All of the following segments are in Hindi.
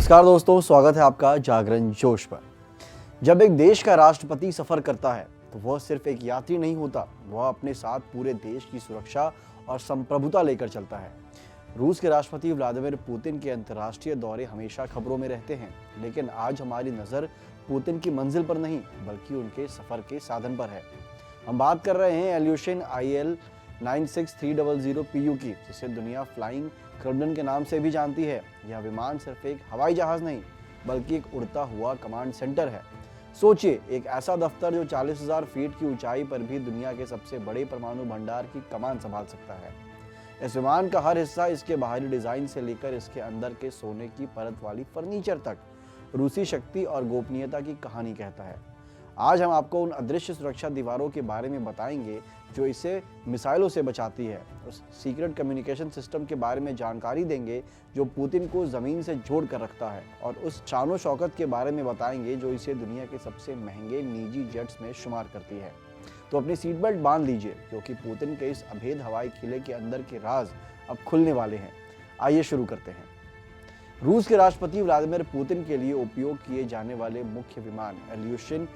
नमस्कार दोस्तों, स्वागत है आपका जागरण जोश पर। जब एक देश का राष्ट्रपति सफर करता है तो वह सिर्फ एक यात्री नहीं होता, वह अपने साथ पूरे देश की सुरक्षा और संप्रभुता लेकर चलता है। रूस के राष्ट्रपति व्लादिमीर पुतिन के अंतर्राष्ट्रीय दौरे हमेशा खबरों में रहते हैं, लेकिन आज हमारी नजर पुतिन की मंजिल पर नहीं बल्कि उनके सफर के साधन पर है। हम बात कर रहे हैं इल्यूशन IL-96-300 PU की, जिसे दुनिया फ्लाइंग क्रेमलिन के नाम से भी जानती है। यह विमान सिर्फ एक हवाई जहाज नहीं बल्कि एक उड़ता हुआ कमांड सेंटर है। सोचिए, एक ऐसा दफ्तर जो 40,000 फीट की ऊंचाई पर भी दुनिया के सबसे बड़े परमाणु भंडार की कमान संभाल सकता है। इस विमान का हर हिस्सा, इसके बाहरी डिजाइन से लेकर इसके अंदर के सोने की परत वाली फर्नीचर तक, रूसी शक्ति और गोपनीयता की कहानी कहता है। आज हम आपको उन अदृश्य सुरक्षा दीवारों के बारे में बताएंगे जो इसे मिसाइलों से बचाती है, उस सीक्रेट कम्युनिकेशन सिस्टम के बारे में जानकारी देंगे जो पुतिन को जमीन से जोड़ कर रखता है, और उस शानो शौकत के बारे में बताएंगे जो इसे दुनिया के सबसे महंगे निजी जेट्स में शुमार करती है। तो अपनी सीट बेल्ट बांध लीजिए, क्योंकि पुतिन के इस अभेद हवाई किले के अंदर के राज अब खुलने वाले हैं। आइए शुरू करते हैं। रूस के राष्ट्रपति व्लादिमीर पुतिन के लिए उपयोग किए जाने वाले मुख्य विमान इल्यूशन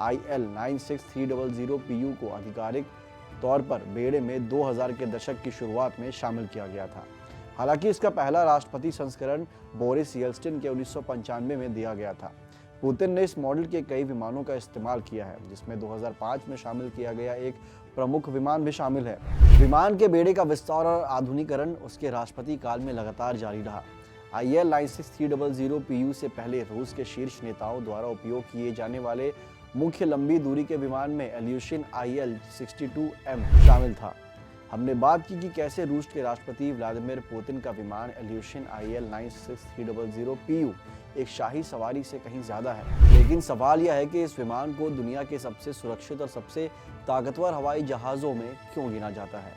IL-96-300 PU को आधिकारिक तौर पर बेड़े में 2000 के दशक की शुरुआत में शामिल किया गया था। हालांकि इसका पहला राष्ट्रपति संस्करण बोरिस येल्त्सिन के 1995 में दिया गया था। पुतिन ने इस मॉडल के कई विमानों का इस्तेमाल किया है, जिसमें 2005 में शामिल किया गया एक प्रमुख विमान भी शामिल है। विमान के बेड़े का विस्तार और आधुनिकीकरण उसके राष्ट्रपति काल में लगातार जारी रहा। IL-96-300 PU से पहले रूस के शीर्ष नेताओं द्वारा उपयोग किए जाने वाले मुख्य लंबी दूरी के विमान में इल्यूशन IL-62M शामिल था। हमने बात की कि कैसे रूस के राष्ट्रपति व्लादिमीर पुतिन का विमान इल्यूशन IL-96-300 PU एक शाही सवारी से कहीं ज्यादा है। लेकिन सवाल यह है कि इस विमान को दुनिया के सबसे सुरक्षित और सबसे ताकतवर हवाई जहाजों में क्यों गिना जाता है।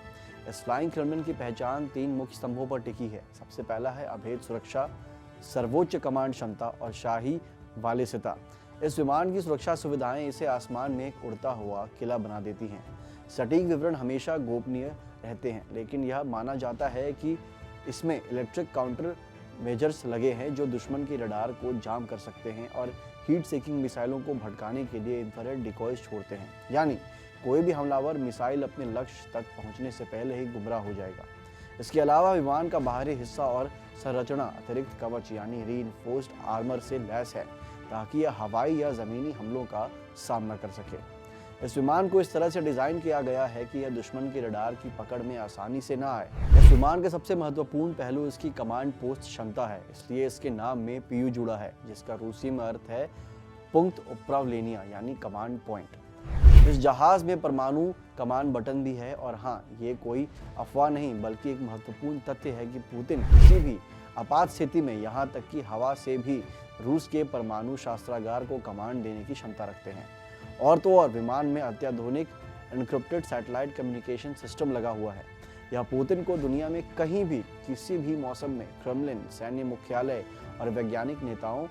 इस फ्लाइंग क्रेमलिन की पहचान 3 मुख्य स्तंभों पर टिकी है। सबसे पहला है अभेद सुरक्षा, सर्वोच्च कमांड क्षमता और शाही वालेसिता। इस विमान की सुरक्षा सुविधाएं इसे आसमान में एक उड़ता हुआ किला बना देती हैं। सटीक विवरण हमेशा गोपनीय रहते हैं, लेकिन यह माना जाता है कि इसमें इलेक्ट्रिक काउंटर मेजर्स लगे हैं जो दुश्मन के रडार को जाम कर सकते हैं और हीट सीकिंग मिसाइलों को भटकाने के लिए इंफ्रारेड डिकॉयज छोड़ते हैं। यानी कोई भी हमलावर मिसाइल अपने लक्ष्य तक पहुंचने से पहले ही गुमराह हो जाएगा। इसके अलावा विमान का बाहरी हिस्सा और संरचना अतिरिक्त कवच यानी रीइंफोर्स्ड आर्मर से लैस है, ताकि यह हवाई या जमीनी हमलों का सामना कर सके। इस विमान को इस तरह से डिजाइन किया गया है कि यह दुश्मन के रडार की पकड़ में आसानी से ना आए। इस विमान का सबसे महत्वपूर्ण पहलू इसकी कमांड पोस्ट क्षमता है, इसलिए इसके नाम में PU जुड़ा है, जिसका रूसी में अर्थ है पुंक्त उप्रावलेनिया यानी कमांड पॉइंट। इस जहाज में परमाणु कमांड बटन भी है, और हाँ, ये कोई अफवाह नहीं बल्कि एक महत्वपूर्ण तथ्य है कि पुतिन किसी भी आपात स्थिति में, यहाँ तक कि हवा से भी, रूस के परमाणु शस्त्रागार को कमांड देने की क्षमता रखते हैं। और तो और विमान में अत्याधुनिक एन्क्रिप्टेड सैटेलाइट कम्युनिकेशन सिस्टम लगा हुआ है। यह पुतिन को दुनिया में कहीं भी किसी भी मौसम में क्रेमलिन, सैन्य मुख्यालय और वैज्ञानिक नेताओं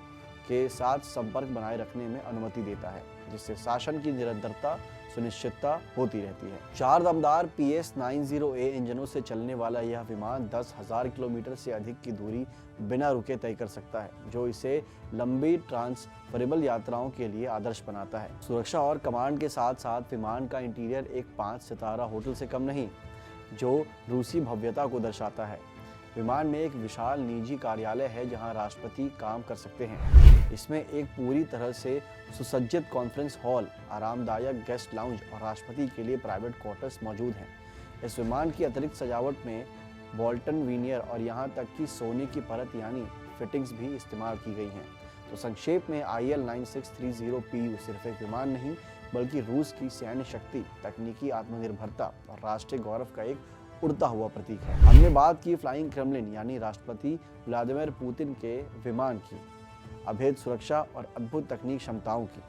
के साथ संपर्क बनाए रखने में अनुमति देता है, जिससे शासन की निरंतरता सुनिश्चितता होती रहती है। 4 दमदार PS-90A इंजनों से चलने वाला यह विमान 10,000 किलोमीटर से अधिक की दूरी बिना रुके तय कर सकता है, जो इसे लंबी ट्रांसफरेबल यात्राओं के लिए आदर्श बनाता है। सुरक्षा और कमांड के साथ साथ विमान का इंटीरियर एक 5 सितारा होटल से कम नहीं, जो रूसी भव्यता को दर्शाता है। विमान में एक विशाल निजी कार्यालय है जहां राष्ट्रपति काम कर सकते हैं। इसमें एक पूरी तरह से सुसज्जित कॉन्फ्रेंस हॉल, आरामदायक गेस्ट लाउंज और राष्ट्रपति के लिए प्राइवेट क्वार्टर्स मौजूद हैं। इस विमान की अतिरिक्त सजावट में बोल्टन वीनियर और यहां तक कि सोने की परत यानी फिटिंग्स भी इस्तेमाल की गई हैं। तो संक्षेप में IL-96-300 PU सिर्फ एक विमान नहीं बल्कि रूस की सैन्य शक्ति, तकनीकी आत्मनिर्भरता और राष्ट्रीय गौरव का एक उड़ता हुआ प्रतीक है। हमने बात की फ्लाइंग क्रेमलिन यानी राष्ट्रपति व्लादिमीर पुतिन के विमान की, अभेद सुरक्षा और अद्भुत तकनीक क्षमताओं की,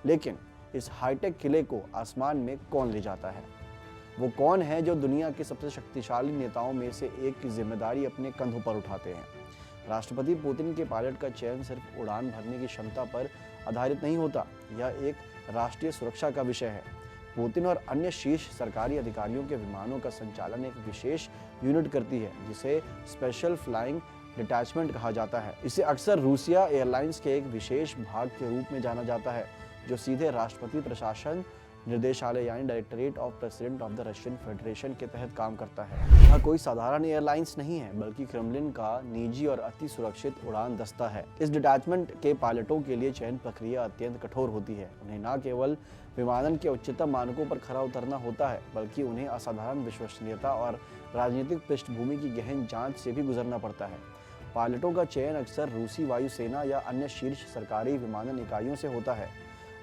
लेकिन इस हाईटेक किले को आसमान में कौन ले जाता है? वो कौन है जो दुनिया के सबसे शक्तिशाली नेताओं में से एक की जिम्मेदारी अपने कंधों पर उठाते हैं? राष्ट्रपति पुतिन के पायलट का चयन सिर्फ उड़ान भरने की क्षमता पर आधारित नहीं होता, यह एक राष्ट्रीय सुरक्षा का विषय है। पुतिन और अन्य शीर्ष सरकारी अधिकारियों के विमानों का संचालन एक विशेष यूनिट करती है, जिसे स्पेशल फ्लाइंग डिटैचमेंट कहा जाता है। इसे अक्सर रूसिया एयरलाइंस के एक विशेष भाग के रूप में जाना जाता है, जो सीधे राष्ट्रपति प्रशासन निर्देशालय यानी directorate of president of the Russian federation के तहत काम करता है। यह कोई साधारण एयरलाइंस नहीं है, बल्कि क्रेमलिन का निजी और अति सुरक्षित उड़ान दस्ता है। इस डिटैचमेंट के पायलटों के लिए चयन प्रक्रिया अत्यंत कठोर होती है। उन्हें न केवल विमानन के उच्चतम मानकों पर खरा उतरना होता है, बल्कि उन्हें असाधारण विश्वसनीयता और राजनीतिक पृष्ठभूमि की गहन जांच से भी गुजरना पड़ता है। पायलटों का चयन अक्सर रूसी वायुसेना या अन्य शीर्ष सरकारी विमानन इकाइयों से होता है।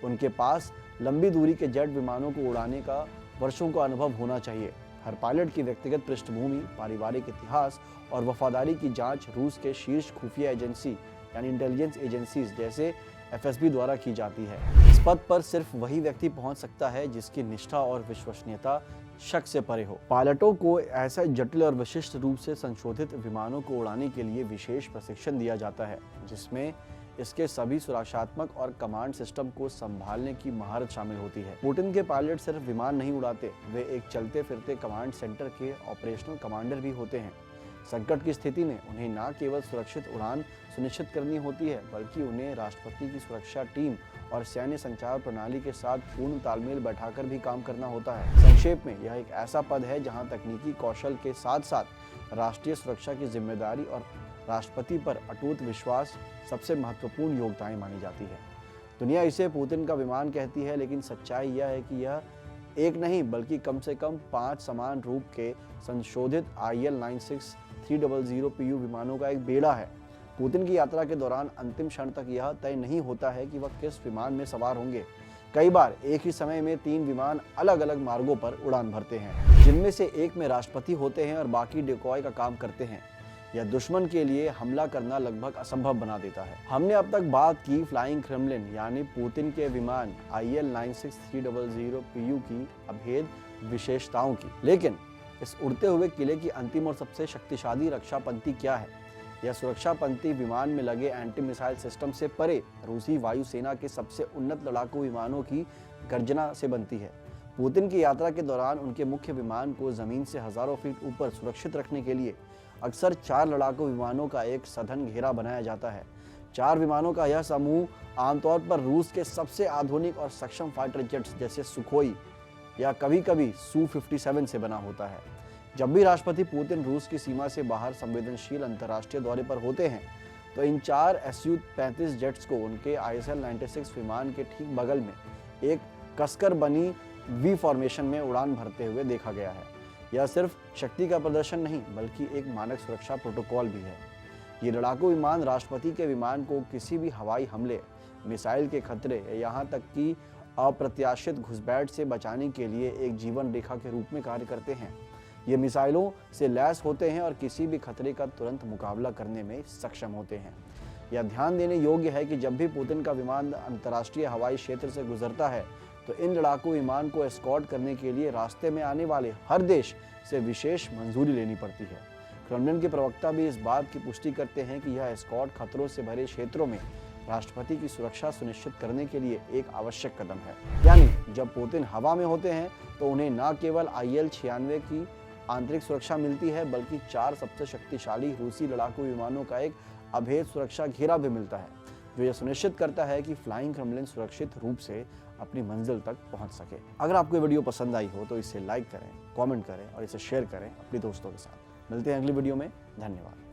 उनके पास लंबी दूरी के जेट विमानों को उड़ाने का वर्षों का अनुभव होना चाहिए। हर पायलट की व्यक्तिगत पृष्ठभूमि, पारिवारिक इतिहास और वफादारी की जांच रूस के शीर्ष खुफिया एजेंसी यानी इंटेलिजेंस एजेंसीज जैसे FSB द्वारा की जाती है। इस पद पर सिर्फ वही व्यक्ति पहुंच सकता है जिसकी निष्ठा और विश्वसनीयता शक से परे हो। पायलटों को ऐसा जटिल और विशिष्ट रूप से संशोधित विमानों को उड़ाने के लिए विशेष प्रशिक्षण दिया जाता है, जिसमें इसके सभी सुरक्षात्मक और कमांड सिस्टम को संभालने की महारत शामिल होती है। पुतिन के पायलट सिर्फ विमान नहीं उड़ाते, वे एक चलते फिरते कमांड सेंटर के ऑपरेशनल कमांडर भी होते हैं। संकट की स्थिति में उन्हें न केवल सुरक्षित उड़ान सुनिश्चित करनी होती है, बल्कि उन्हें राष्ट्रपति की सुरक्षा टीम और सैन्य संचार प्रणाली के साथ पूर्ण तालमेल बैठाकर भी काम करना होता है। संक्षेप में, यह एक ऐसा पद है जहां तकनीकी कौशल के साथ साथ राष्ट्रीय सुरक्षा की जिम्मेदारी और राष्ट्रपति पर अटूट विश्वास सबसे महत्वपूर्ण योग्यताएं मानी जाती है। दुनिया इसे पुतिन का विमान कहती है, लेकिन सच्चाई यह है कि यह एक नहीं बल्कि कम से कम 5 समान रूप के संशोधित IL-96 300 PU विमानों का एक बेड़ा है। पुतिन की यात्रा के दौरान अंतिम क्षण तक यह तय नहीं होता है कि वह किस विमान में सवार होंगे। कई बार एक ही समय में 3 विमान अलग अलग मार्गों पर उड़ान भरते हैं, जिनमें से एक में राष्ट्रपति होते हैं और बाकी डिकॉय का काम करते हैं। यह दुश्मन के लिए हमला करना लगभग असंभव बना देता है। हमने अब तक बात की फ्लाइंग क्रेमलिन यानी पुतिन के विमान IL-96 300 PU की अभेद विशेषताओं की, लेकिन इस उड़ते हुए किले की अंतिम और सबसे शक्तिशाली रक्षा पंक्ति क्या है? यह सुरक्षा पंक्ति विमान में लगे एंटी मिसाइल सिस्टम से परे रूसी वायुसेना के सबसे उन्नत लड़ाकू विमानों की गर्जना से बनती है। पुतिन की यात्रा के दौरान उनके मुख्य विमान को जमीन से हजारों फीट ऊपर सुरक्षित रखने के लिए अक्सर 4 लड़ाकू विमानों का एक सघन घेरा बनाया जाता है। 4 विमानों का यह समूह आमतौर पर रूस के सबसे आधुनिक और सक्षम फाइटर जेट्स जैसे सुखोई या कभी-कभी Su-57 से बना होता है। जब भी राष्ट्रपति पुतिन रूस की सीमा से बाहर संवेदनशील अंतर्राष्ट्रीय दौरे पर होते हैं, तो इन 4 Su-35 जेट्स को उनके IL-96 विमान के ठीक बगल में एक कसकर बनी V फॉर्मेशन में उड़ान भरते हुए देखा गया है। यह सिर्फ शक्ति का प्रदर्शन नहीं, बल्कि एक मानक सुरक्षा प्रोटोकॉल भी है। ये लड़ाकू विमान राष्ट्रपति के विमान को किसी भी हवाई हमले, मिसाइल के खतरे या यहाँ तक कि अप्रत्याशित घुसपैठ से बचाने के लिए एक जीवन रेखा के रूप में कार्य करते हैं। ये मिसाइलों से लैस होते हैं और किसी भी खतरे का तुरंत मुकाबला करने में सक्षम होते हैं। यह ध्यान देने योग्य है कि जब भी पुतिन का विमान अंतर्राष्ट्रीय हवाई क्षेत्र से गुजरता है, तो इन लड़ाकू विमान को एस्कॉर्ट करने के लिए रास्ते में आने वाले हर देश से विशेष मंजूरी लेनी पड़ती है। क्रेमलिन के प्रवक्ता भी इस बात की पुष्टि करते हैं कि यह एस्कॉर्ट खतरों से भरे क्षेत्रों में राष्ट्रपति की सुरक्षा सुनिश्चित करने के लिए एक आवश्यक कदम है। यानी जब पुतिन हवा में होते हैं, तो उन्हें न केवल IL-96 की आंतरिक सुरक्षा मिलती है, बल्कि 4 सबसे शक्तिशाली रूसी लड़ाकू विमानों का एक अभेद सुरक्षा घेरा भी मिलता है, जो यह सुनिश्चित करता है कि फ्लाइंग क्रेमलिन सुरक्षित रूप से अपनी मंजिल तक पहुंच सके। अगर आपको वीडियो पसंद आई हो तो इसे लाइक करें, कमेंट करें और इसे शेयर करें अपने दोस्तों के साथ। मिलते हैं अगली वीडियो में। धन्यवाद।